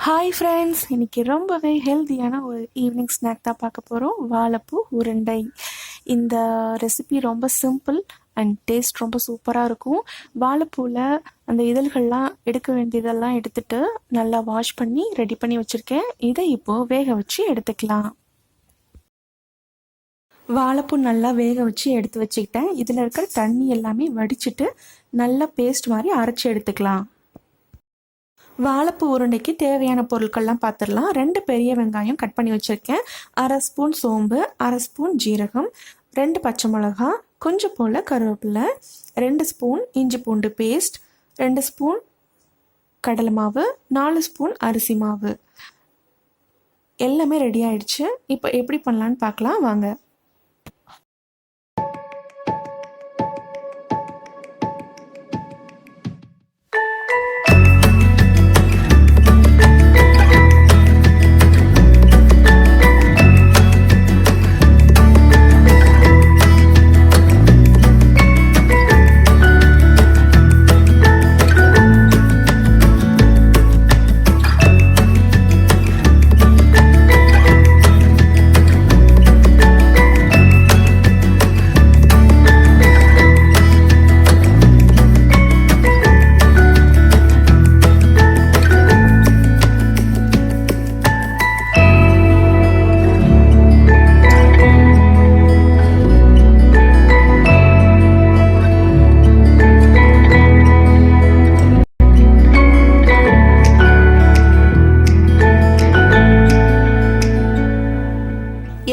Hi friends, இன்றைக்கி ரொம்பவே ஹெல்த்தியான ஒரு ஈவினிங் ஸ்நாக் தான் பார்க்க போகிறோம். வாழைப்பூ உருண்டை. இந்த ரெசிபி ரொம்ப சிம்பிள் அண்ட் டேஸ்ட் ரொம்ப சூப்பராக இருக்கும். வாழைப்பூவில் அந்த இதழ்கள்லாம் எடுக்க வேண்டியதெல்லாம் எடுத்துகிட்டு நல்லா வாஷ் பண்ணி ரெடி பண்ணி வச்சுருக்கேன். இதை இப்போது வேக வச்சு எடுத்துக்கலாம். வாழைப்பூ நல்லா வேக வச்சு எடுத்து வச்சுக்கிட்டேன். இதில் இருக்கிற தண்ணி எல்லாமே வடிச்சிட்டு நல்லா பேஸ்ட் மாதிரி அரைச்சி எடுத்துக்கலாம். வாழைப்பூ உருண்டைக்கு தேவையான பொருட்கள்லாம் பார்த்துடலாம். 2 பெரிய வெங்காயம் கட் பண்ணி வச்சுருக்கேன். 1/2 ஸ்பூன் சோம்பு, 1/2 ஸ்பூன் ஜீரகம், 2 பச்சை மிளகா, கொஞ்சம் போல் கருவேப்பிலை, 2 ஸ்பூன் இஞ்சி பூண்டு பேஸ்ட், 2 ஸ்பூன் கடலை மாவு, 4 ஸ்பூன் அரிசி மாவு. எல்லாமே ரெடி ஆயிடுச்சு. இப்போ எப்படி பண்ணலான்னு பார்க்கலாம் வாங்க.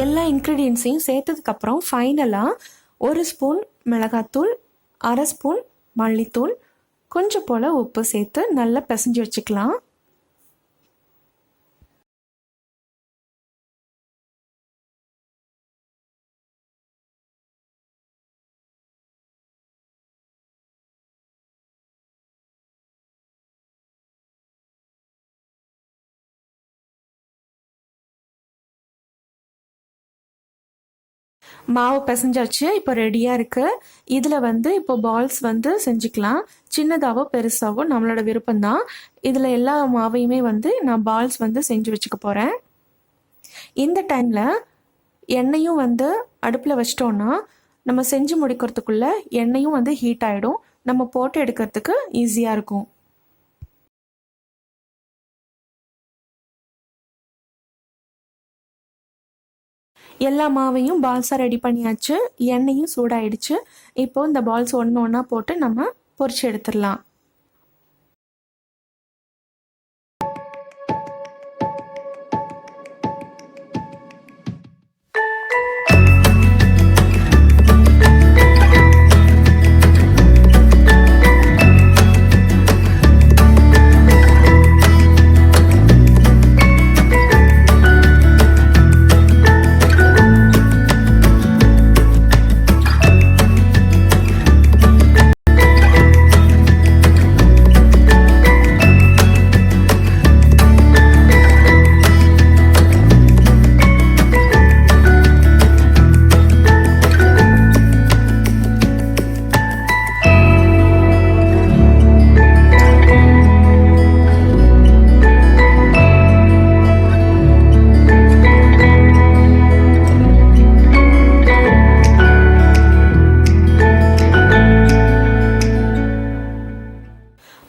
எல்லா இன்க்ரீடியன்ஸையும் சேர்த்ததுக்கப்புறம் ஃபைனலாக 1 ஸ்பூன் மிளகாத்தூள், 1/2 ஸ்பூன் மல்லித்தூள், கொஞ்சம் போல் உப்பு சேர்த்து நல்லா பிசைஞ்சு வச்சுக்கலாம். மாவு பிசைஞ்சாச்சு. இப்போ ரெடியாக இருக்குது. இதில் இப்போ பால்ஸ் செஞ்சுக்கலாம். சின்னதாகவோ பெருசாகவோ நம்மளோட விருப்பம்தான். இதில் எல்லா மாவையுமே நான் பால்ஸ் செஞ்சு வச்சுக்க போகிறேன். இந்த டைமில் எண்ணெயும் அடுப்பில் வச்சிட்டோன்னா நம்ம செஞ்சு முடிக்கிறதுக்குள்ளே எண்ணெயும் ஹீட் ஆகிடும். நம்ம போட்டு எடுக்கிறதுக்கு ஈஸியாக இருக்கும். எல்லா மாவையும் பால்ஸாக ரெடி பண்ணியாச்சு. எண்ணெயும் சூடாயிடுச்சு. இப்போது இந்த பால்ஸ் ஒன்று ஒன்றா போட்டு நம்ம பொரிச்சு எடுத்துடலாம்.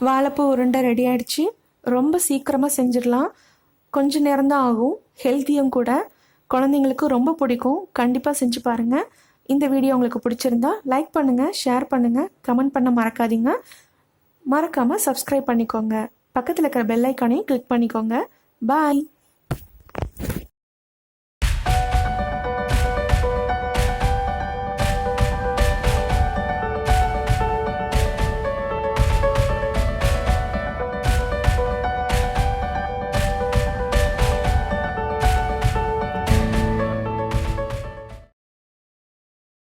வாழைப்பூ உருண்டை ரெடி ஆகிடுச்சு. ரொம்ப சீக்கிரமாக செஞ்சிடலாம். கொஞ்சம் நேரம்தான் ஆகும். ஹெல்த்தியும் கூட. குழந்தைங்களுக்கு ரொம்ப பிடிக்கும். கண்டிப்பாக செஞ்சு பாருங்கள். இந்த வீடியோ உங்களுக்கு பிடிச்சிருந்தா லைக் பண்ணுங்கள், ஷேர் பண்ணுங்கள், கமெண்ட் பண்ண மறக்காதீங்க. மறக்காமல் சப்ஸ்கிரைப் பண்ணிக்கோங்க. பக்கத்தில் இருக்கிற பெல் ஐக்கானையும் கிளிக் பண்ணிக்கோங்க. பாய்.